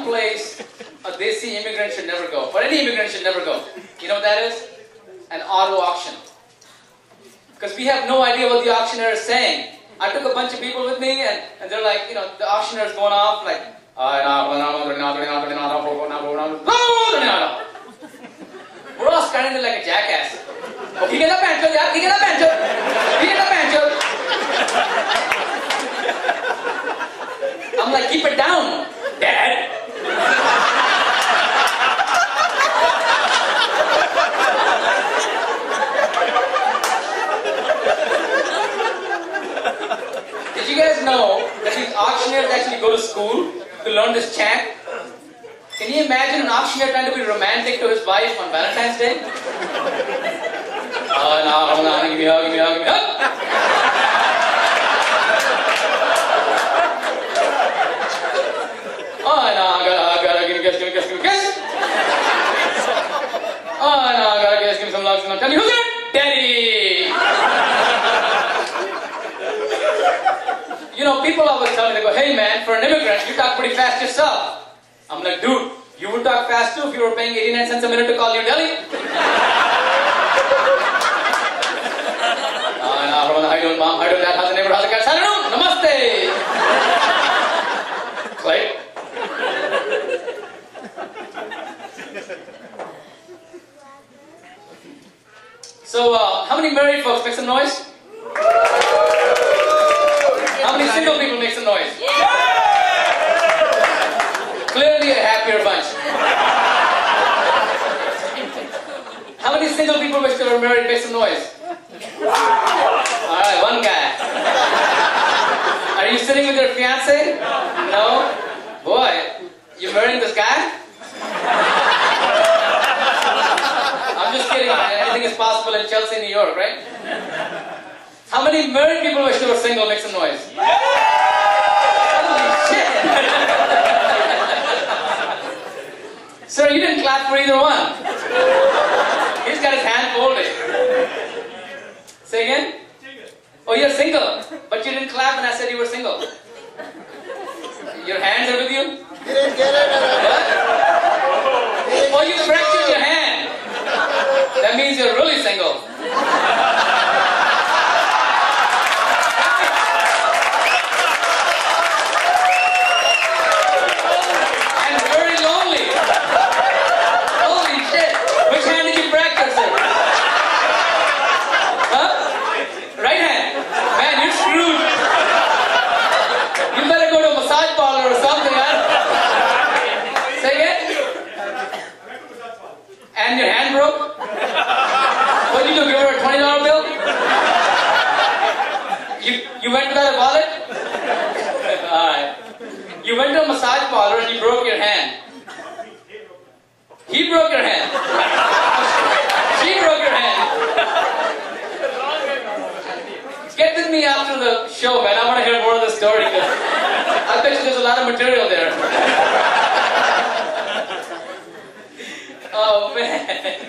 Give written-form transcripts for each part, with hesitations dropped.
place a Desi immigrant should never go, or any immigrant should never go. You know what that is? An auto auction. Because we have no idea what the auctioneer is saying. I took a bunch of people with me, and they're like, you know, the auctioneer is going off like, we're all standing there like a jackass. Oh, he get up and he get up and he get up and I'm like, keep it down, Dad. Did you guys know that these auctioneers actually go to school to learn this chant? Can you imagine an auctioneer trying to be romantic to his wife on Valentine's Day? Oh, no, give me a hug, give me a hug, give me a hug. Oh, no, I gotta, give me a kiss, give me a kiss, give me a kiss. Oh, no, I gotta kiss, give me some love, some love. Tell me, who's there? Daddy! You know, people always tell me, they go, hey man, for an immigrant, you talk pretty fast yourself. I'm like, dude, you would talk fast too if you were paying 89 cents a minute to call your deli. How you doing, Mom? How you doing, Dad? How's the neighbor? How's the cat? Hello, namaste. Clay. So, how many married folks make some noise? How many single people make some noise? Clearly a happier bunch. How many single people wish they were married make some noise? Alright, one guy. Are you sitting with your fiancé? No? Boy, you marrying this guy? I'm just kidding, man. Anything is possible in Chelsea, New York, right? How many married people wish they were single make some noise? Holy shit! Sir, you didn't clap for either one. He's got his hand folded. Say again? Oh, you're single. But you didn't clap when I said you were single. Your hands are with you? What? Oh, you fractured your hand. That means you're really single. And very lonely. Holy shit. Which hand did you fracture, sir? Huh? Right hand. Man, you're screwed. You better go to a massage parlor or something, man. Say again? And your hand broke? What did you do? Give her a $20 bill? You went without a wallet? Alright. You went to a massage parlor and you broke your hand. He broke your hand. She broke your hand. Get with me after the show, man. I want to hear more of the story. I bet you there's a lot of material there. Oh, man.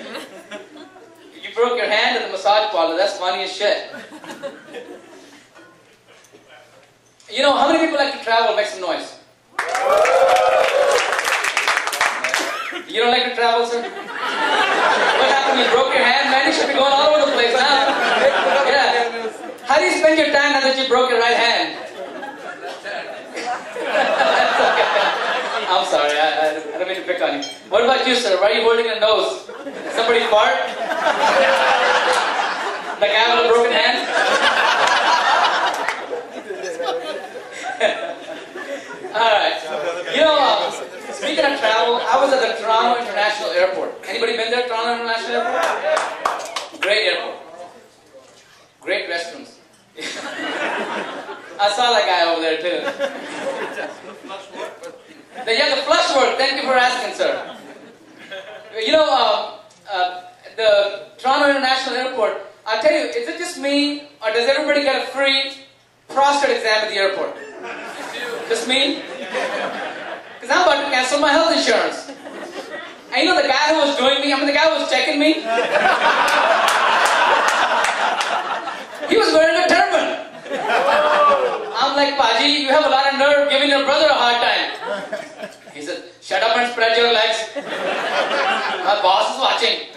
You broke your hand at the massage parlor. That's funny as shit. You know, how many people like to travel? Make some noise. You don't like to travel, sir? What happened? You broke your hand, man? You should be going all over the place now. Yeah. How do you spend your time now that you broke your right hand? I'm sorry, I don't mean to pick on you. What about you, sir? Why are you holding a nose? Did somebody fart? The guy with a broken hand? Alright. You know, speaking of travel, I was at the Toronto International Airport. Anybody been there, Toronto International Airport? Great airport. Great restrooms. I saw that guy over there too. Yeah, the flush work. Thank you for asking, sir. You know, the Toronto International Airport, I tell you, is it just me, or does everybody get a free prostate exam at the airport? Just me? Because I'm about to cancel my health insurance. And you know the guy who was doing me, the guy who was checking me? He was wearing a turban. I'm like, Paji, you have a lot of nerve giving your brother a hard time. He said, shut watching.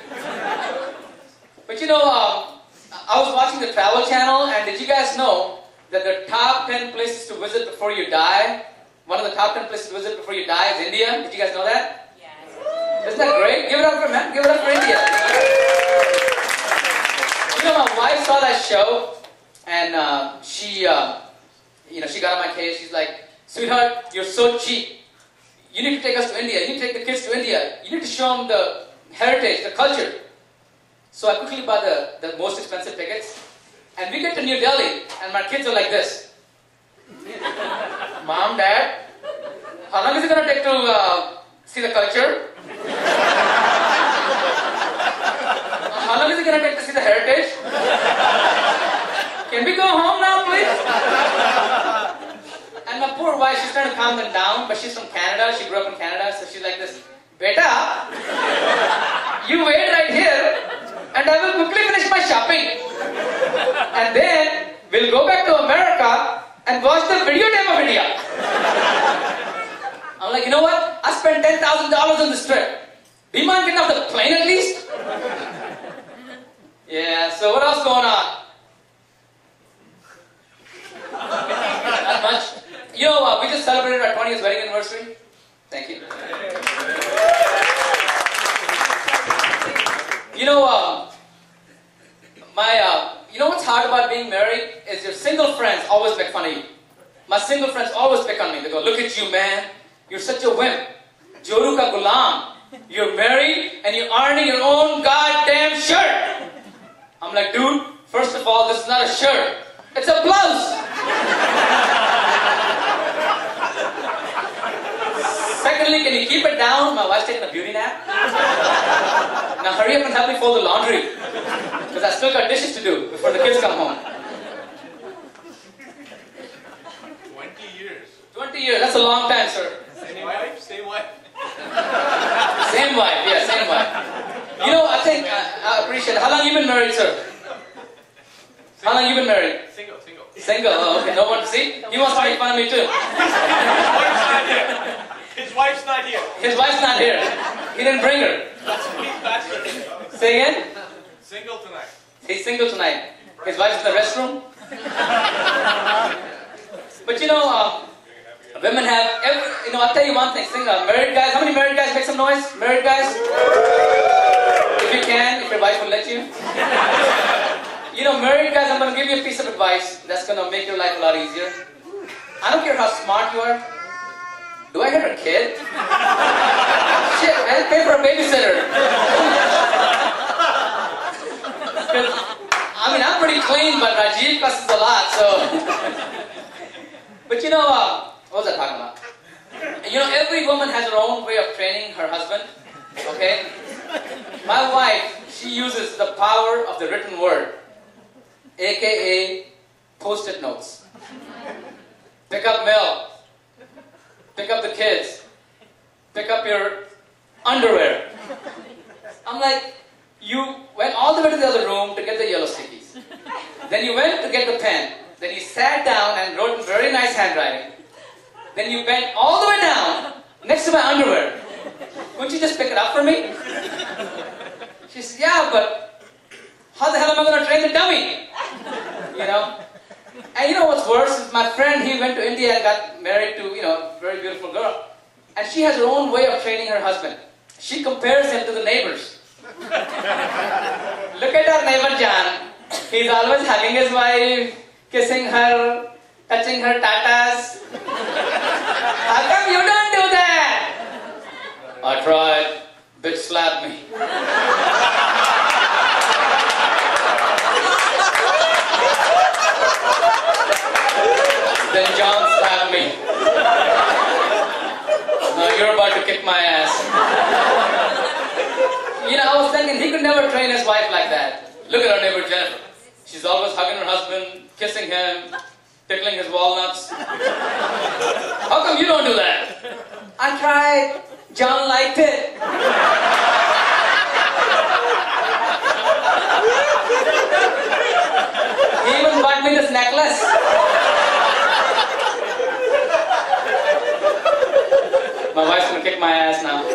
But you know, I was watching the Travel Channel, and did you guys know that the top 10 places to visit before you die, one of the top 10 places to visit before you die is India? Did you guys know that? Yes. Isn't that great? Give it up for man. Give it up for India. You know, my wife saw that show, and she got on my case. She's like, sweetheart, you're so cheap. You need to take us to India. You need to take the kids to India. You need to show them the heritage, the culture. So I quickly bought the most expensive tickets. And we get to New Delhi, and my kids are like this. Mom, Dad, how long is it going to take to see the culture? How long is it going to take to see the heritage? Can we go home now, please? And my poor wife, she's trying to calm them down, but she's from Canada. She grew up in Canada, so she's like this. Beta, you wait right here, and I will quickly finish my shopping. And then we'll go back to America and watch the videotape of India. I'm like, you know what? I spent $10,000 on this trip. Do you mind getting off the plane at least? Yeah, so what else going on? Not much. You know, we just celebrated our 20th wedding anniversary. Thank you. You know, you know what's hard about being married is your single friends always make fun of you. My single friends always pick on me. They go, look at you, man. You're such a wimp. Joru ka gulam. You're married and you're ironing your own goddamn shirt. I'm like, dude, first of all, this is not a shirt. It's a blouse. Secondly, can you keep it down? My wife's taking a beauty nap. Now hurry up and help me fold the laundry. Because I still got dishes to do before the kids come home. 20 years. 20 years, that's a long time, sir. Same wife? Same wife? Same wife, yeah, same wife. You know, I think, I appreciate it. How long you been married, sir? How long you been married? Single. Single, oh, okay, no one to see? He wants to make fun of me too. His wife's not here. His wife's not here. He didn't bring her. Say again? Single tonight. He's single tonight. His wife's in the restroom. But you know, women have, I'll tell you one thing. Married guys, how many married guys make some noise? Married guys? If you can, if your wife will let you. You know, married guys, I'm going to give you a piece of advice that's going to make your life a lot easier. I don't care how smart you are. Do I hear a kid? Shit, man, pay for a babysitter. I mean, I'm pretty clean, but Rajiv cusses a lot, so. But you know, what was I talking about? You know, every woman has her own way of training her husband, okay? My wife, she uses the power of the written word, aka post-it notes. Pick up milk. Pick up the kids. Pick up your underwear. I'm like, you went all the way to the other room to get the yellow stickies. Then you went to get the pen. Then you sat down and wrote in very nice handwriting. Then you bent all the way down next to my underwear. Couldn't you just pick it up for me? She said, yeah, but how the hell am I going to train the dummy? You know? And you know what's worse is my friend, he went to India and got married to, a very beautiful girl. And she has her own way of training her husband. She compares him to the neighbors. Look at our neighbor John. He's always hugging his wife, kissing her, touching her tatas. How come you don't do that? I tried. Bitch slapped me. Then John slapped me. Now you're about to kick my ass. I was thinking he could never train his wife like that. Look at our neighbor Jennifer. She's always hugging her husband, kissing him, tickling his walnuts. How come you don't do that? I tried. John liked it. He even bought me this necklace. My wife's gonna kick my ass now.